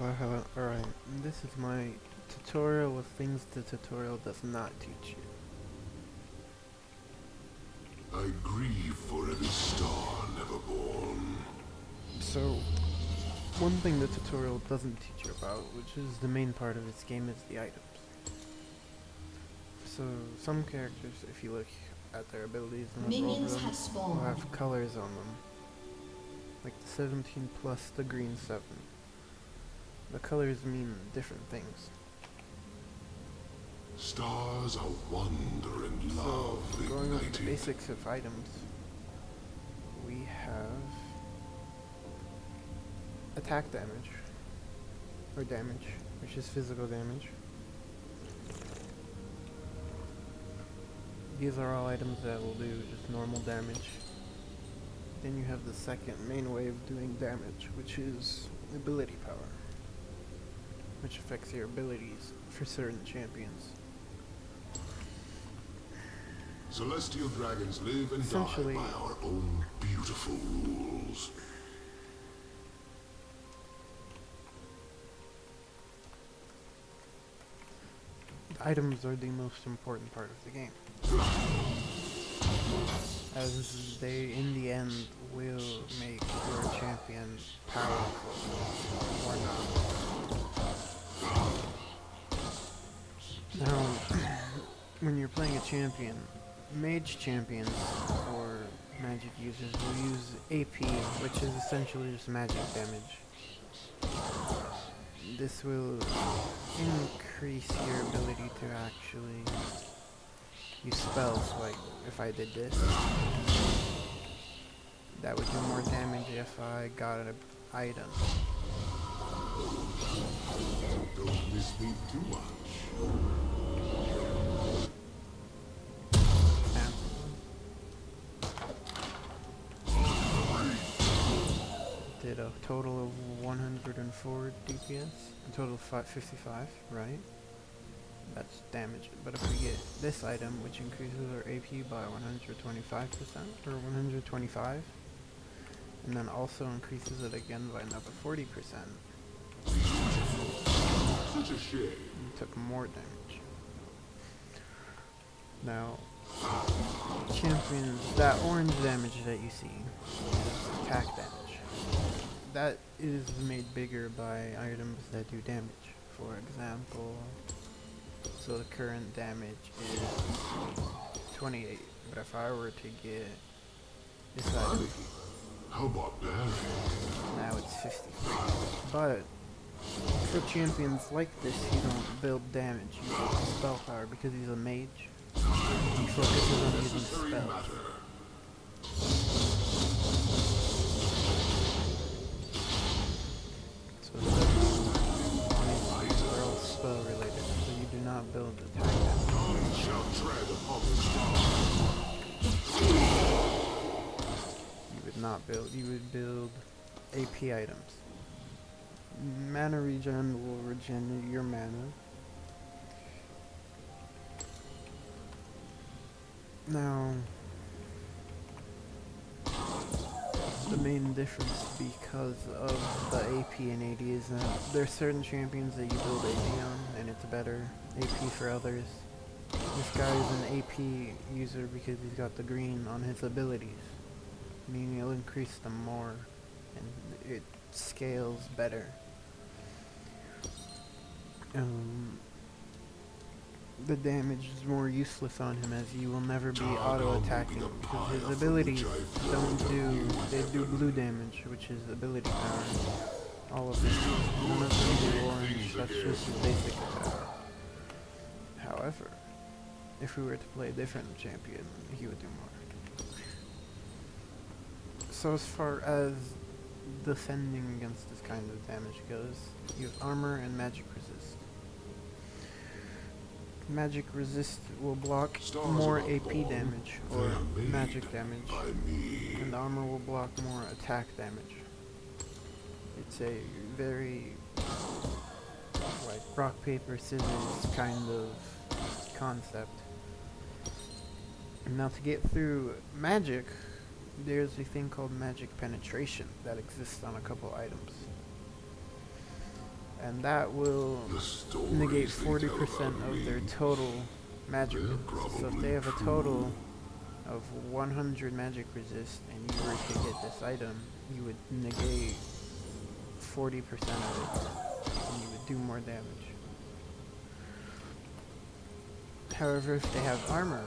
Alright, this is my tutorial of things the tutorial does not teach you. I grieve for every star never born. So, one thing the tutorial doesn't teach you about, which is the main part of this game, is the items. So, some characters, if you look at their abilities and look over Minions them, have will spawned. have colors on them. Like the 17 plus the green 7. The colors mean different things. Stars are wonder and So, love going over the igniting. basics of items, we have attack damage, or damage, which is physical damage. These are all items that will do just normal damage. Then you have the second main way of doing damage, which is ability power, which affects your abilities for certain champions. Celestial dragons live and die Essentially, by our own beautiful rules. items are the most important part of the game, as they, in the end, will make your champion powerful or not. Now, when you're playing a champion, mage champions or magic users will use AP, which is essentially just magic damage. This will increase your ability to actually use spells. Like if I did this, that would do more damage if I got an item. Don't miss me too much. Did a total of 104 DPS, a total of 55, right? That's damage. But if we get this item, which increases our AP by 125% or 125, and then also increases it again by another 40%, Such a shame. you took more damage. Now, champions, that orange damage that you see is attack damage. That is made bigger by items that do damage. For example, so the current damage is 28, but if I were to get this item, How about Barry? now it's 53. But for champions like this, you don't build damage, you build spell power because he's a mage. He focuses on using Necessary spells. matter. So they're all spell related, so you do not build attack damage. None shall tread upon the stars. You would not build, you would build AP items. Mana regen will regen your mana. Now, the main difference because of the AP and AD is that there are certain champions that you build AD on and it's better AP for others. This guy is an AP user because he's got the green on his abilities, meaning he'll increase them more and it scales better. The damage is more useless on him as you will never be auto-attacking because his abilities they do blue damage, which is ability power. All of them. None of them do orange, that's just his basic attack. However, if we were to play a different champion, he would do more. So as far as defending against this kind of damage goes, you have armor and magic resist. Magic resist will block more AP damage or magic damage, and armor will block more attack damage. It's a very like rock paper scissors kind of concept. Now to get through magic, there's a thing called magic penetration that exists on a couple items. and that will The stories negate they tell 40% about of their me, total magic they're resist. So if probably they have a true. total of 100 magic resist and you were to get this item, you would negate 40% of it and you would do more damage. However, if they have armor,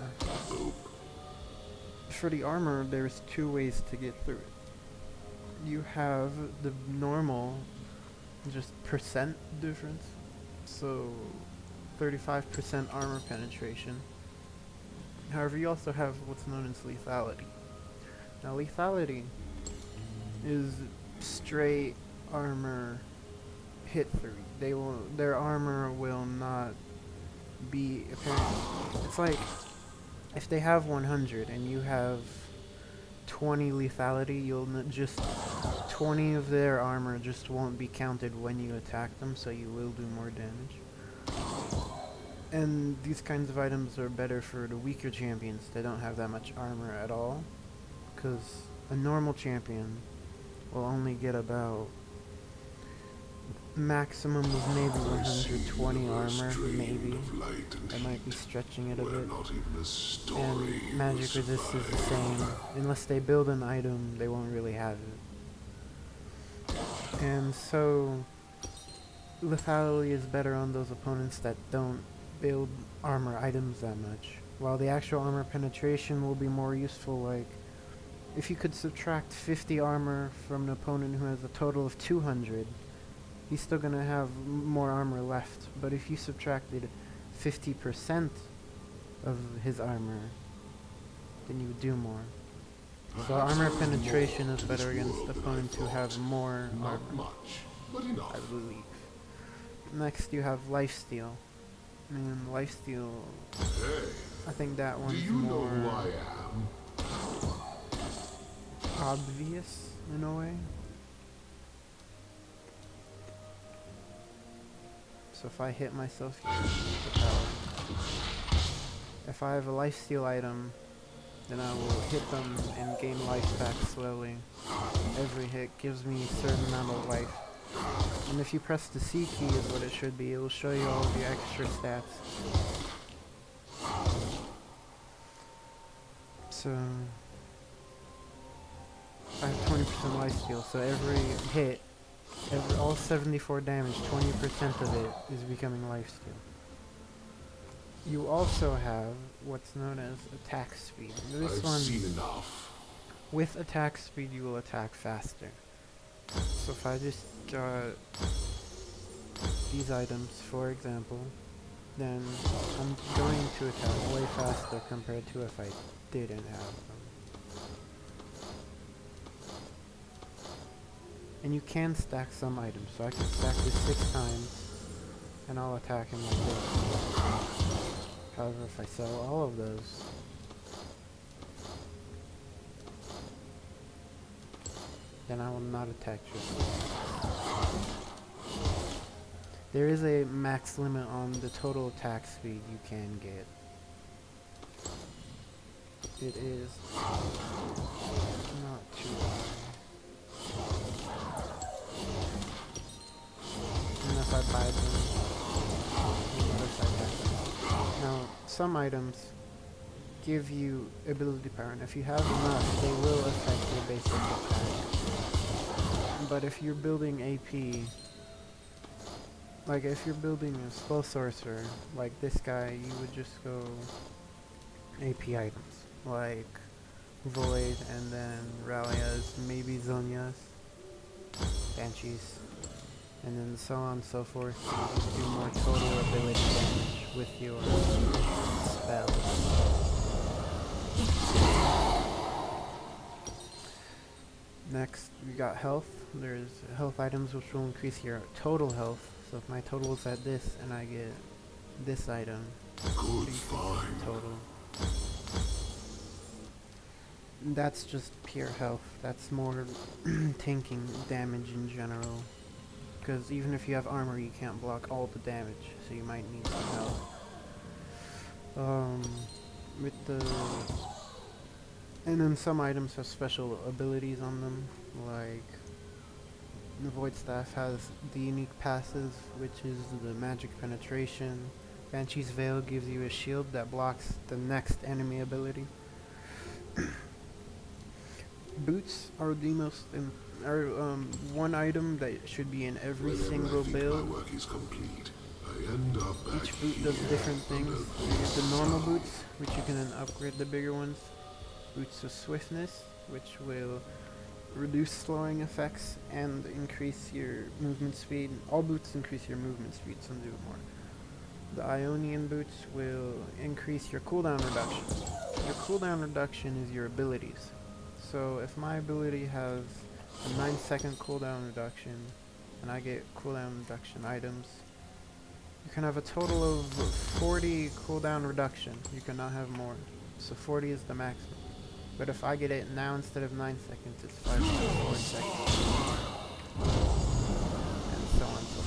for the armor there's two ways to get through it. You have the normal just percent difference, so 35% armor penetration. However, you also have what's known as lethality. Now lethality is straight armor hit through. Their armor will not be apparent. It's like if they have 100 and you have 20 lethality, you'll just 20 of their armor just won't be counted when you attack them, so you will do more damage. And these kinds of items are better for the weaker champions that don't have that much armor at all, because a normal champion will only get about maximum of maybe 120 armor, maybe. I might be stretching it a bit. And magic resist is the same. Unless they build an item, they won't really have it. And so lethality is better on those opponents that don't build armor items that much. While the actual armor penetration will be more useful, like if you could subtract 50 armor from an opponent who has a total of 200, he's still gonna have more armor left. But if you subtracted 50% of his armor, then you would do more. So armor penetration is better against opponents who have more armor, I believe. Next you have lifesteal. And lifesteal, I think that one's more obvious in a way. So if I hit myself here, the power. If I have a lifesteal item, then I will hit them and gain life back slowly. Every hit gives me a certain amount of life. And if you press the C key is what it should be, it will show you all of your extra stats. So I have 20% lifesteal, so every hit, all 74 damage, 20% of it is becoming lifesteal. You also have what's known as attack speed. This one, with attack speed, you will attack faster. So if I just got these items, for example, then I'm going to attack way faster compared to if I didn't have them. And you can stack some items, so I can stack this 6 times, and I'll attack him like this. However, if I sell all of those, then I will not attack you. There is a max limit on the total attack speed you can get. It is not too high. And if I buy them, now some items give you ability power, and if you have enough, they will affect your basic attack. But if you're building AP, like if you're building a spell sorcerer, like this guy, you would just go AP items, like Void, and then Ralias, maybe Zonias, Banshees, and then so on and so forth. You do more total ability damage with your spells. Next, we got health. There's health items which will increase your total health. So if my total is at this and I get this item, total. That's just pure health. That's more tanking damage in general. Because even if you have armor, you can't block all the damage, so you might need some health. With the... And then some items have special abilities on them, like The Void Staff has the unique passive, which is the magic penetration. Banshee's Veil gives you a shield that blocks the next enemy ability. Boots are the most one item that should be in every single build. My work is complete. I end up back Each boot does different things. You get the normal boots, which you can then upgrade the bigger ones. Boots of Swiftness, which will reduce slowing effects and increase your movement speed. All boots increase your movement speed, some do more. The Ionian boots will increase your cooldown reduction. Your cooldown reduction is your abilities. So if my ability has a 9-second cooldown reduction, and I get cooldown reduction items, you can have a total of 40 cooldown reduction. You cannot have more. So 40 is the maximum. But if I get it now instead of 9 seconds, it's 5.4 seconds. And so on and so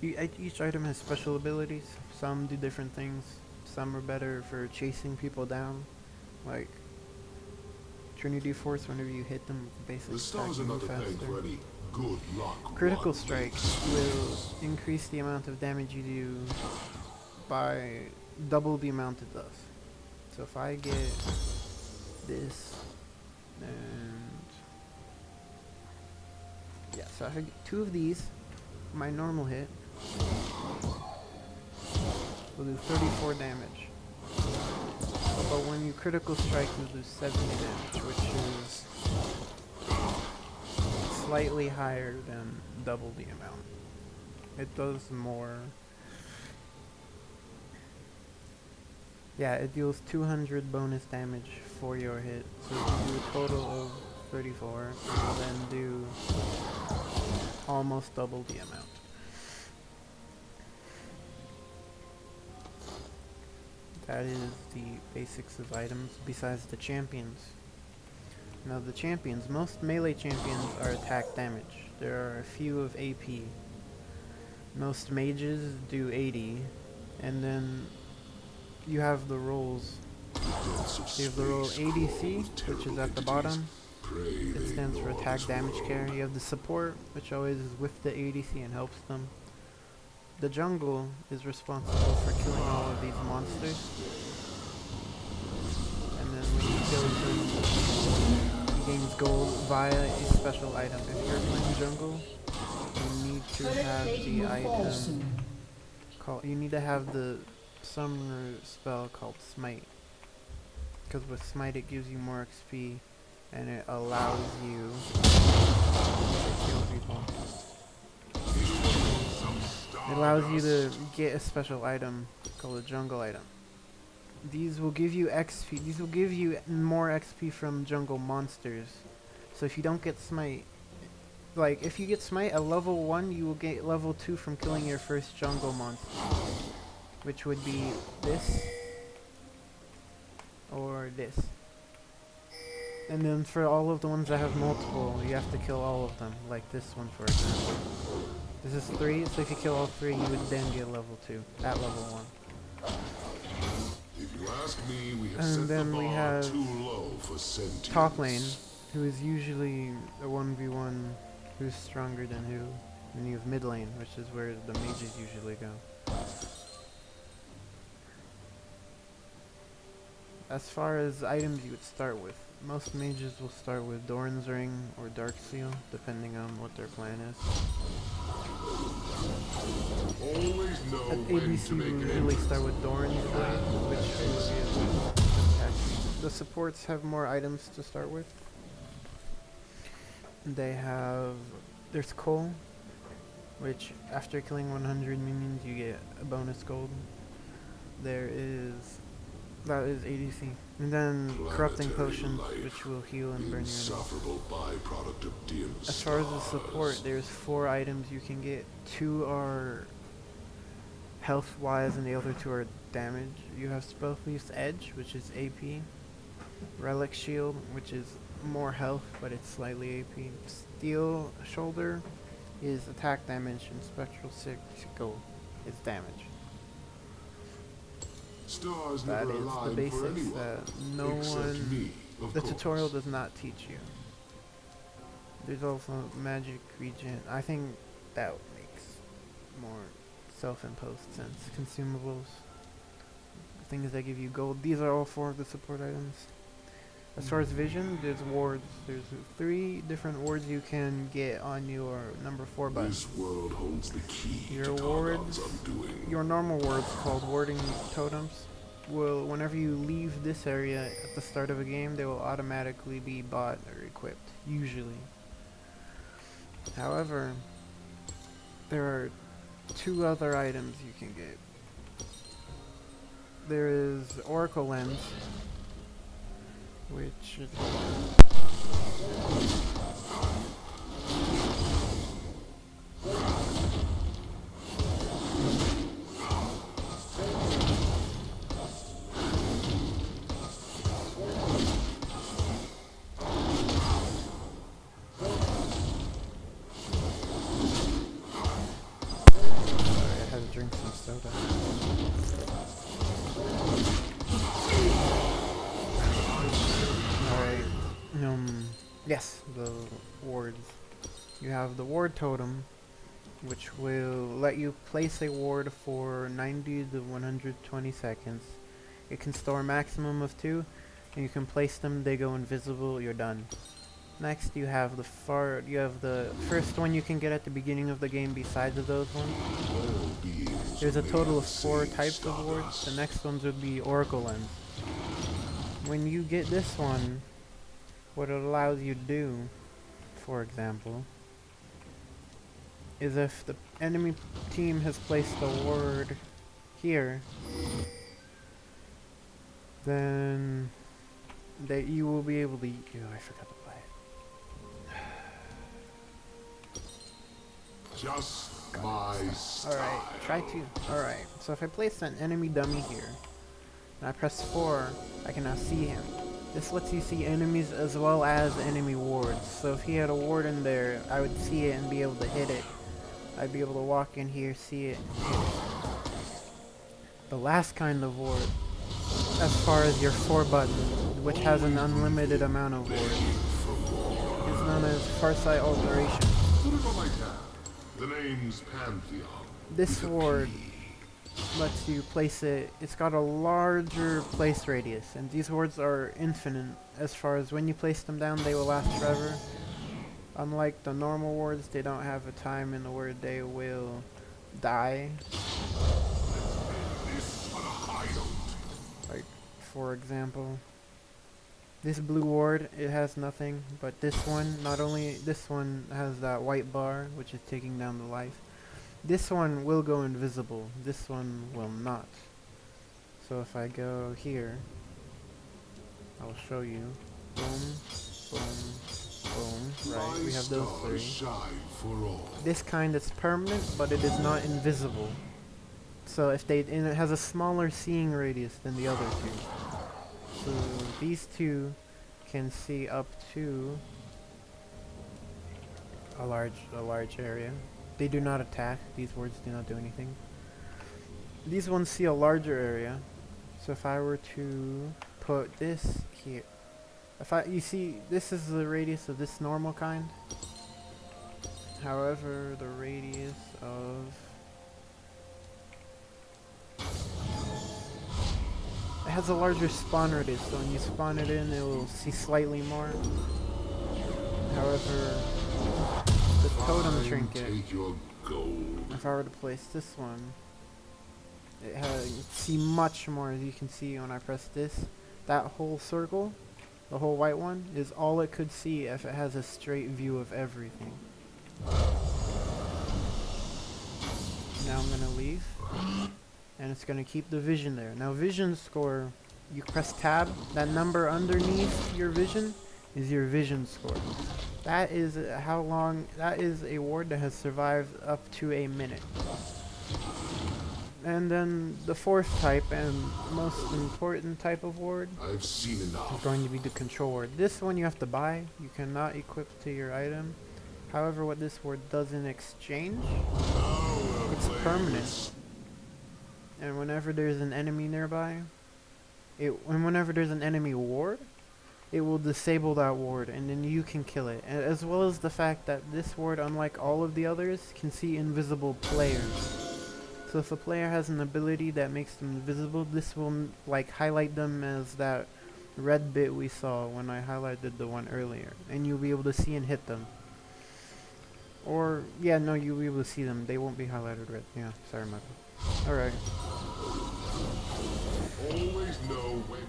forth. Each item has special abilities. Some do different things. Some are better for chasing people down. Like Trinity Force, whenever you hit them with the basic The stars are attack, not move a thing faster. for any good luck. Critical Strike will increase the amount of damage you do by double the amount it does. So if I get this, and yeah, so if I get 2 of these, my normal hit will do 34 damage. But when you critical strike, you do 70 damage, which is slightly higher than double the amount. It does more. Yeah, it deals 200 bonus damage for your hit. So if you do a total of 34, it will then do almost double the amount. That is the basics of items, besides the champions. Now the champions, most melee champions are attack damage. There are a few of AP. Most mages do 80, and then you have the roles. You have the role ADC, which is at the bottom. It stands for attack damage carry. You have the support, which always is with the ADC and helps them. The jungle is responsible for killing all of these monsters. And then when you kill them, he gains gold via a special item. If you're playing jungle, you need to have the item called, you need to have the summoner spell called Smite. Because with Smite it gives you more XP and it allows you to kill people. It allows you to get a special item called a jungle item. These will give you XP. These will give you more XP from jungle monsters. So if you don't get Smite, like if you get Smite at level 1, you will get level 2 from killing your first jungle monster. Which would be this. Or this. And then for all of the ones that have multiple, you have to kill all of them. Like this one for example. This is 3, so if you kill all 3, you would then get level 2 at level 1. If you ask me, we have And set then the we bar have too low for sentience. top lane, who is usually a 1v1 who's stronger than who. And you have mid lane, which is where the mages usually go. As far as items you would start with, most mages will start with Doran's Ring or Dark Seal, depending on what their plan is. Always know At when ABC to we make an usually entrance. start with Doran's Blade, which is attack. The supports have more items to start with. They have, there's Cole, which after killing 100 minions you get a bonus gold. There is, that is ADC. And then Corrupting Planetary Potions, life, which will heal and the burn your enemies. insufferable byproduct of dim As far as the stars. support, there's 4 items you can get. 2 are health wise and the other 2 are damage. You have Spellthief's Edge, which is AP. Relic Shield, which is more health, but it's slightly AP. Steel Shoulder is attack damage, and Spectral Sickle is damage. Stars That never is the align for basics anyone, that no except one me. Of The course. tutorial does not teach you. There's also magic regen. I think that makes more self-imposed sense. Consumables, things that give you gold. These are all 4 of the support items. As far as vision, there's wards. There's 3 different wards you can get on your number 4 button. This world holds the key Your to wards, Targon's undoing. your normal wards called warding totems, will, whenever you leave this area at the start of a game, they will automatically be bought or equipped, usually. However, there are 2 other items you can get. There is Oracle Lens, which is sorry, I had to drink some soda. Alright. Yes, the wards. You have the ward totem, which will let you place a ward for 90 to 120 seconds. It can store a maximum of 2, and you can place them, they go invisible, you're done. Next you have the first one you can get at the beginning of the game besides of those ones. All beings There's a are made total of the 4 same types of wards. stardust. The next ones would be Oracle Lens. When you get this one, what it allows you to do, for example, is if the enemy team has placed a ward here, then you will be able to. I forgot to buy it. Just my style. Alright, try to. Alright, so if I place an enemy dummy here, and I press 4, I can now see him. This lets you see enemies as well as enemy wards. So if he had a ward in there, I would see it and be able to hit it. I'd be able to walk in here, see it, and hit it. The last kind of ward, as far as your 4 button, which has an unlimited amount of wards, is known as Farsight Alteration. Put it on my tab. The name's Pantheon. This with a ward P. lets you place it. It's got a larger place radius, and these wards are infinite. As far as when you place them down, they will last forever. Unlike the normal wards, they don't have a time in the where they will die. This on a high note. Like, for example, this blue ward, it has nothing, but this one, not only this one has that white bar, which is taking down the life. This one will go invisible, this one will not. So if I go here, I'll show you. Boom, boom, boom. Right, we have those My 3. stars shine for all. This kind is permanent, but it is not invisible. So if and it has a smaller seeing radius than the other 2. So these 2 can see up to a large area. They do not attack. These wards do not do anything. These ones see a larger area. So if I were to put this here, you see, this is the radius of this normal kind. However, the radius of it has a larger spawn radius, so when you spawn it in, it will see slightly more. However, the totem Fine, trinket, take your gold. if I were to place this one, you see much more. As you can see when I press this, that whole circle, the whole white one, is all it could see if it has a straight view of everything. Now I'm gonna leave, and it's gonna keep the vision there. Now vision score, you press tab, that number underneath your vision is your vision score. That is how long, that is a ward that has survived up to a minute. And then the 4th type and most important type of ward I've seen is enough. going to be the control ward. This one you have to buy, you cannot equip to your item. However, what this ward does in exchange, it's permanent. And whenever there's an enemy nearby, and whenever there's an enemy ward, it will disable that ward, and then you can kill it. As well as the fact that this ward, unlike all of the others, can see invisible players. So if a player has an ability that makes them invisible, this will like highlight them as that red bit we saw when I highlighted the one earlier, and you'll be able to see and hit them. Or yeah, no, you'll be able to see them. They won't be highlighted red. Yeah, sorry, Michael. All right. Always know when.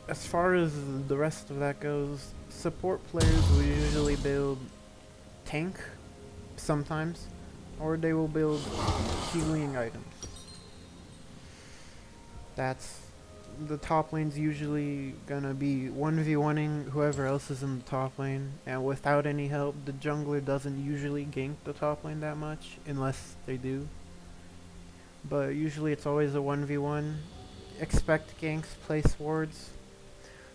As far as the rest of that goes, support players will usually build tank sometimes, or they will build healing items. That's the top lane's usually gonna be 1v1ing whoever else is in the top lane, and without any help, the jungler doesn't usually gank the top lane that much, unless they do. But usually it's always a 1v1. Expect ganks, place wards.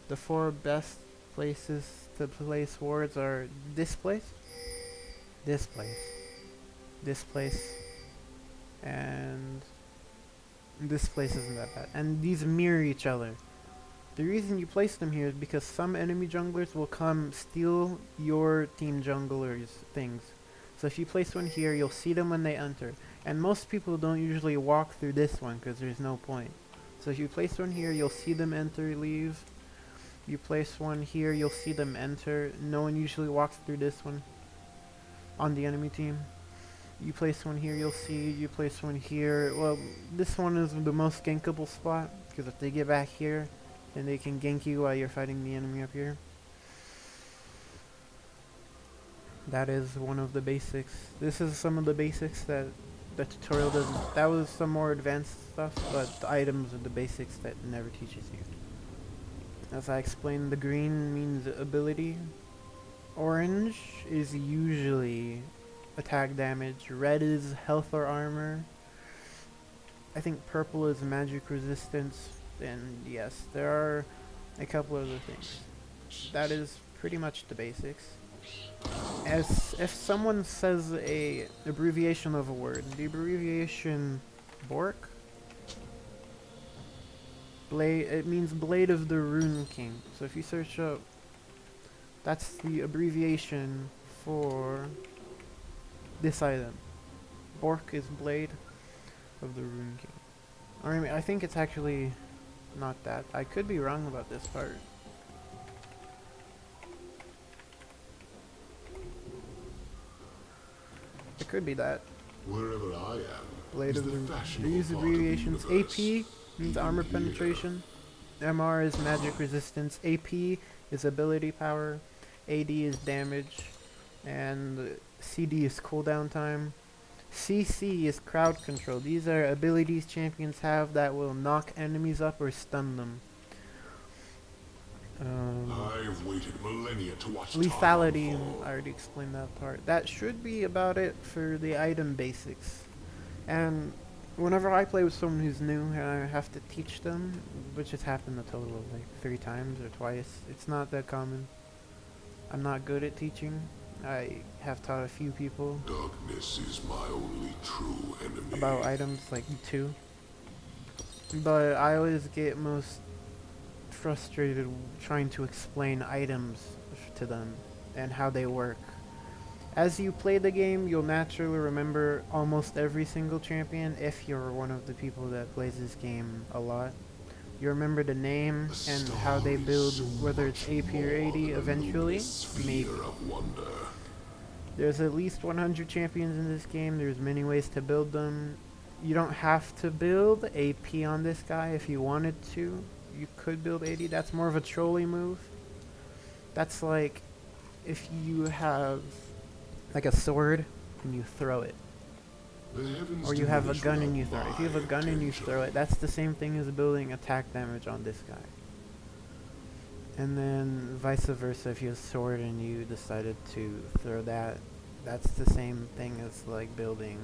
The 4 best places to place wards are this place, this place, this place, and this place isn't that bad. And these mirror each other. The reason you place them here is because some enemy junglers will come steal your team jungler's things. So if you place one here, you'll see them when they enter. And most people don't usually walk through this one because there's no point. So if you place one here, you'll see them enter, leave. You place one here, you'll see them enter. No one usually walks through this one on the enemy team. You place one here, you'll see. You place one here. Well, this one is the most gankable spot, because if they get back here, then they can gank you while you're fighting the enemy up here. That is one of the basics. This is some of the basics that the tutorial doesn't. That was some more advanced stuff, but the items are the basics that it never teaches you. As I explained, the green means ability. Orange is usually attack damage. Red is health or armor. I think purple is magic resistance. And yes, there are a couple other things. That is pretty much the basics. As if someone says a abbreviation of a word, the abbreviation Bork, Blade, it means Blade of the Rune King. So if you search up, that's the abbreviation for this item. Bork is Blade of the Rune King. Or I mean, I think it's actually not that. I could be wrong about this part. It could be that. Wherever I am, Blade of the fashionable these part of the abbreviations. universe. AP means armor penetration. MR is magic resistance. AP is ability power. AD is damage. And CD is cooldown time. CC is crowd control. These are abilities champions have that will knock enemies up or stun them. I've waited millennia to watch Lethality, time fall. I already explained that part. That should be about it for the item basics. And whenever I play with someone who's new and I have to teach them, which has happened a total of like 3 times or twice, it's not that common. I'm not good at teaching. I have taught a few people Darkness is my only true enemy. about items, like 2. But I always get most frustrated trying to explain items to them and how they work. As you play the game, you'll naturally remember almost every single champion if you're one of the people that plays this game a lot. You remember the name and how they build, whether it's AP or AD eventually. Maybe. Of wonder. There's at least 100 champions in this game. There's many ways to build them. You don't have to build AP on this guy if you wanted to. You could build AD. That's more of a trolley move. That's like if you have like a sword and you throw it. Or you have a gun and you throw it. If you have a gun and you throw it, that's the same thing as building attack damage on this guy. And then vice versa, if you have a sword and you decided to throw that, that's the same thing as like building...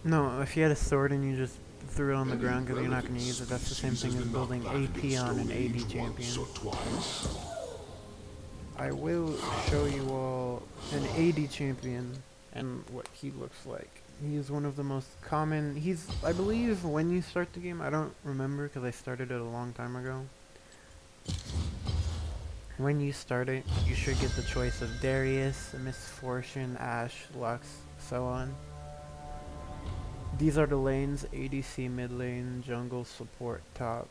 No, if you had a sword and you just threw it on the ground because you're not going to use it, that's the same thing as building AP on an AD champion. I will show you all an AD champion and what he looks like. He is one of the most common... I believe when you start the game, I don't remember because I started it a long time ago. When you start it, you should get the choice of Darius, Misfortune, Ashe, Lux, so on. These are the lanes: ADC mid lane, jungle, support, top.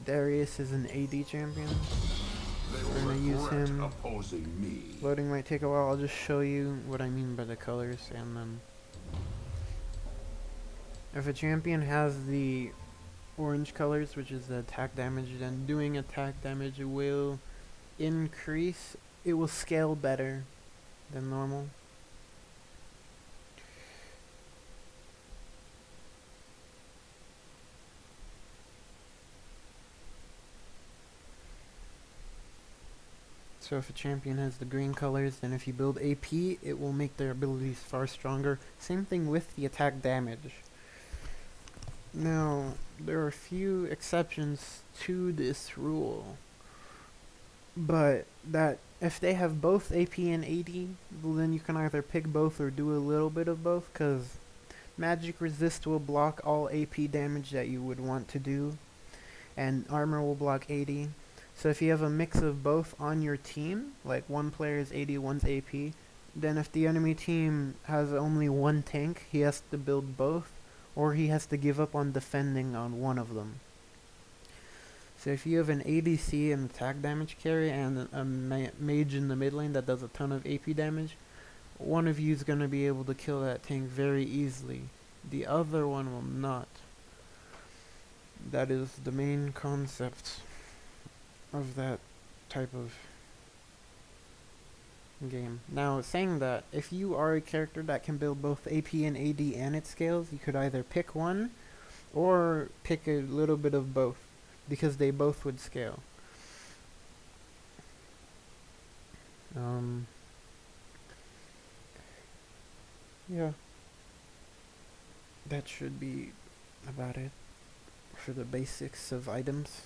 Darius is an AD champion. We're gonna use him. Loading might take a while. I'll just show you what I mean by the colors, and then if a champion has the orange colors, which is the attack damage, then doing attack damage will increase. It will scale better than normal. So if a champion has the green colors, then if you build AP, it will make their abilities far stronger. Same thing with the attack damage. Now, there are a few exceptions to this rule, but that if they have both AP and AD, well, then you can either pick both or do a little bit of both, because magic resist will block all AP damage that you would want to do, and armor will block AD. So if you have a mix of both on your team, like one player is AD, one's AP, then if the enemy team has only one tank, he has to build both, or he has to give up on defending on one of them. So if you have an ADC, an attack damage carry, and a mage in the mid lane that does a ton of AP damage, one of you is going to be able to kill that tank very easily. The other one will not. That is the main concept of that type of game. Now, saying that, if you are a character that can build both AP and AD and its scales, you could either pick one or pick a little bit of both, because they both would scale. Yeah. That should be about it for the basics of items.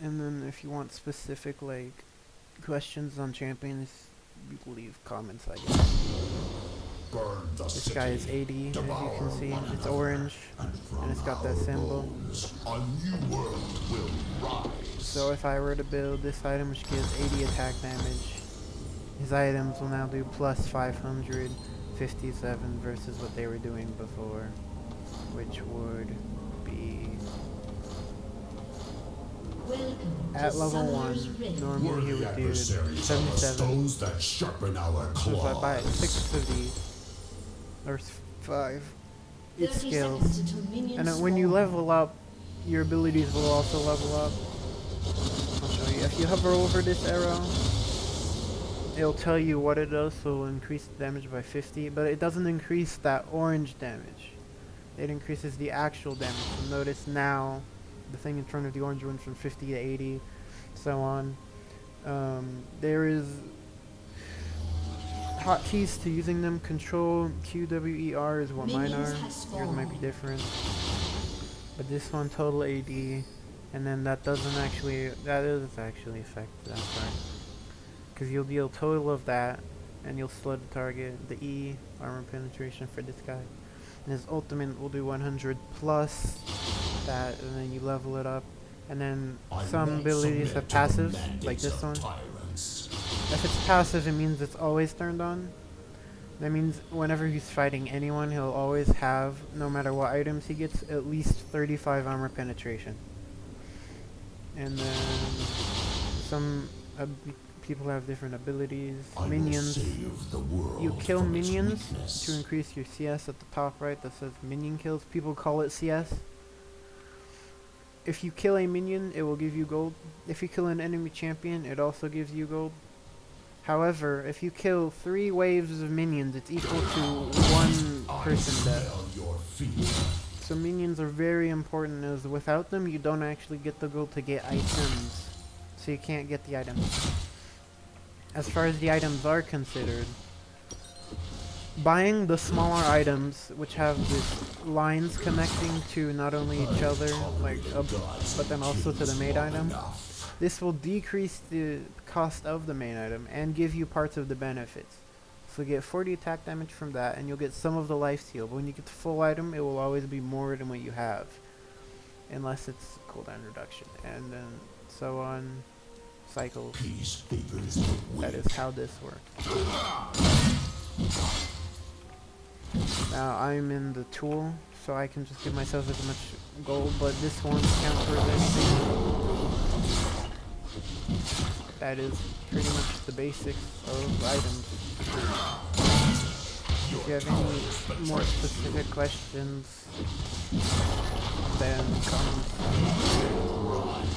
And then if you want specific, like, questions on champions, you can leave comments, I guess. This guy is 80, as you can see. It's orange, and it's got that symbol. So if I were to build this item, which gives 80 attack damage, his items will now do plus 557 versus what they were doing before, which would be... At level 1, normally he would do 77. So if I buy 6 of these, or 5, it scales. And then when you level up, your abilities will also level up. I'll show you. If you hover over this arrow, it'll tell you what it does, so it'll increase the damage by 50, but it doesn't increase that orange damage. It increases the actual damage. So notice now, the thing in front of the orange went from 50 to 80, so on. There is hotkeys to using them. Control QWER is what mine are. Yours might be different. But this one, total AD, and then that doesn't actually, that is actually affect that part. Because you'll deal total of that, and you'll slow the target. The E, armor penetration for this guy. And his ultimate will do 100 plus that, and then you level it up. And then some abilities have passives, like this one. If it's passive, it means it's always turned on. That means whenever he's fighting anyone, he'll always have, no matter what items he gets, at least 35 armor penetration. And then some people have different abilities. Minions. You kill minions to increase your CS at the top right that says minion kills. People call it CS. If you kill a minion, it will give you gold. If you kill an enemy champion, it also gives you gold. However, if you kill 3 waves of minions, it's equal to 1 person death. So minions are very important, as without them, you don't actually get the gold to get items. So you can't get the items. As far as the items are considered, buying the smaller items, which have these lines connecting to not only each other, like but then also to the main item, this will decrease the cost of the main item and give you parts of the benefits. So you get 40 attack damage from that, and you'll get some of the life steal. But when you get the full item, it will always be more than what you have. unless it's cooldown reduction, and then so on cycles. Peace favors the That weak. is how this works. Now I'm in the tool, so I can just give myself as much gold, but this won't count for anything. That is pretty much the basics of items. If you have any more specific questions, then comments.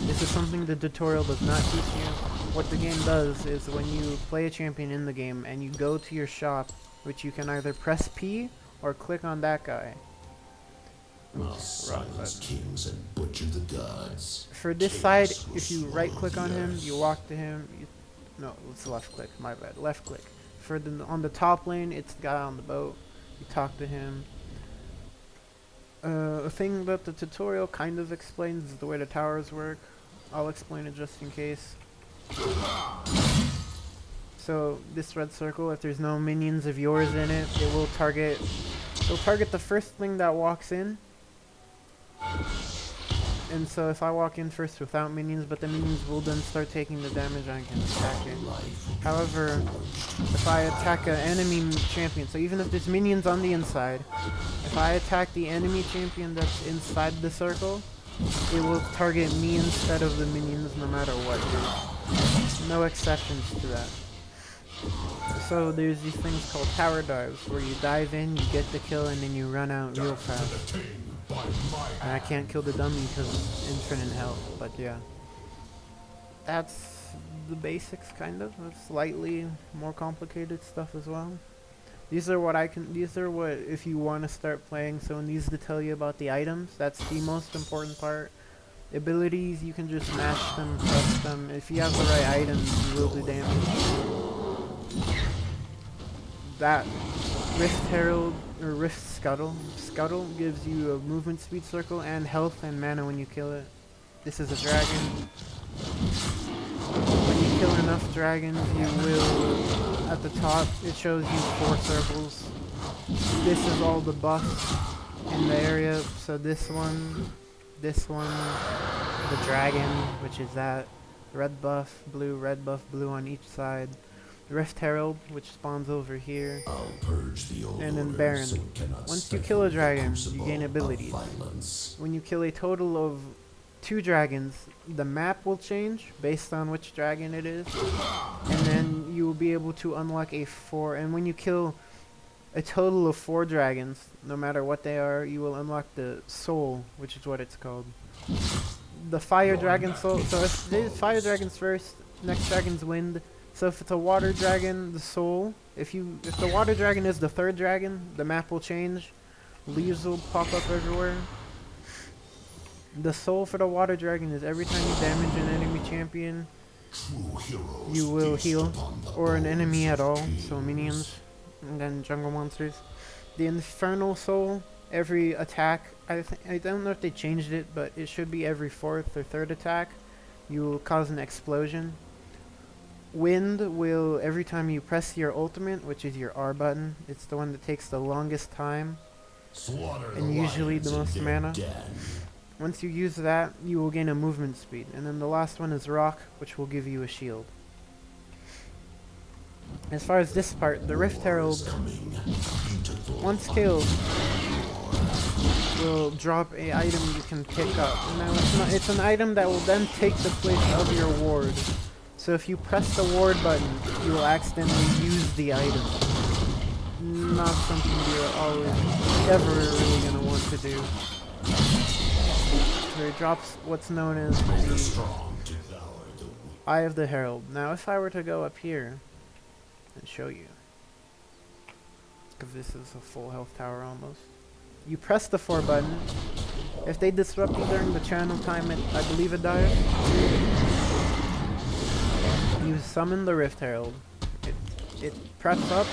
This is something the tutorial does not teach you. What the game does is when you play a champion in the game and you go to your shop, which you can either press P or click on that guy. I'll silence kings and butcher the gods. For this side, if you right click on him, you walk to him. No, it's left click, my bad. Left click. For the on the top lane, it's the guy on the boat. You talk to him. A thing that the tutorial kind of explains is the way the towers work. I'll explain it just in case. So this red circle, if there's no minions of yours in it, it'll target the first thing that walks in. And so if I walk in first without minions, but the minions will then start taking the damage, I can attack it. However, if I attack an enemy champion, so even if there's minions on the inside, if I attack the enemy champion that's inside the circle, it will target me instead of the minions no matter what. There's no exceptions to that. So there's these things called tower dives, where you dive in, you get the kill, and then you run out real fast. And I can't kill the dummy because it's infinite health, but yeah. That's the basics, kind of. It's slightly more complicated stuff as well. These are what if you want to start playing, so in these to tell you about the items, that's the most important part. Abilities, you can just mash them, press them. If you have the right items, you will do damage. That Rift Herald, or Rift Scuttle. Scuttle gives you a movement speed circle and health and mana when you kill it. This is a dragon. When you kill enough dragons, you will, at the top, it shows you 4 circles. This is all the buffs in the area, so this one, the dragon, which is that, red buff, blue on each side. Rift Herald, which spawns over here, and then Baron. Once you kill a dragon, you gain abilities. When you kill a total of 2 dragons, the map will change based on which dragon it is, and then you will be able to unlock a 4. And when you kill a total of 4 dragons, no matter what they are, you will unlock the soul, which is what it's called. The fire dragon soul. So if there's fire dragons first, next dragon's wind. So if it's a water dragon, the soul, if the water dragon is the 3rd dragon, the map will change. Leaves will pop up everywhere. The soul for the water dragon is every time you damage an enemy champion, you will heal, or an enemy at all, so minions, and then jungle monsters. The infernal soul, every attack, I don't know if they changed it, but it should be every 4th or 3rd attack, you will cause an explosion. Wind will, every time you press your ultimate, which is your R button, it's the one that takes the longest time, and usually the most mana. Once you use that, you will gain a movement speed. And then the last one is rock, which will give you a shield. As far as this part, the Rift Herald, once killed, will drop a item you can pick up. Now it's an item that will then take the place of your ward. So if you press the ward button, you will accidentally use the item. Not something you're ever really going to want to do. So it drops what's known as the Eye of the Herald. Now if I were to go up here and show you, because this is a full health tower almost, you press the 4 button. If they disrupt you during the channel time, I believe it dies. You summon the Rift Herald. It preps up,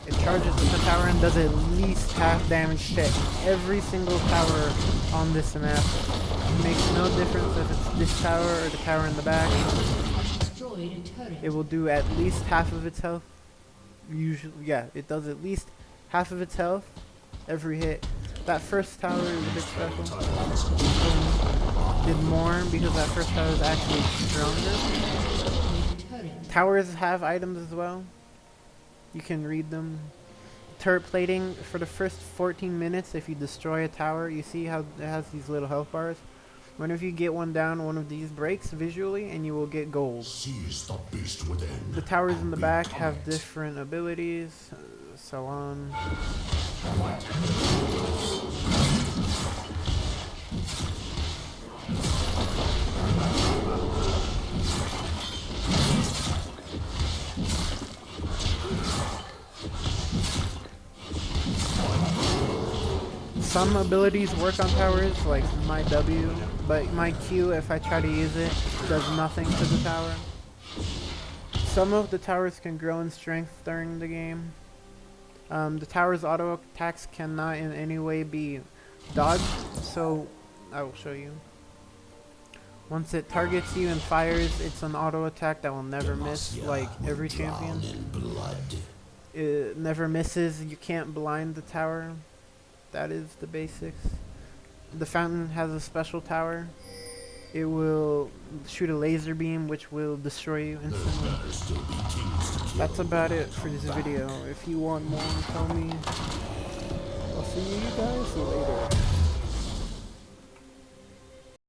it charges at the tower and does at least half damage to every single tower on this map. It makes no difference if it's this tower or the tower in the back. It will do at least half of its health. Usually, yeah, it does at least half of its health every hit. That first tower is a bit special. Did more because that first tower is actually stronger. Towers have items as well. You can read them. Turret plating, for the first 14 minutes, if you destroy a tower, you see how it has these little health bars? Whenever you get one down, one of these breaks visually, and you will get gold. Seize the beast within. The towers in the back have different abilities, so on. Some abilities work on towers, like my W, but my Q, if I try to use it, does nothing to the tower. Some of the towers can grow in strength during the game. The tower's auto attacks cannot in any way be dodged, so I will show you. Once it targets you and fires, it's an auto attack that will never miss, like every champion. It never misses, you can't blind the tower. That is the basics. The fountain has a special tower. It will shoot a laser beam which will destroy you instantly. That's about it for this video. If you want more, tell me. I'll see you guys later.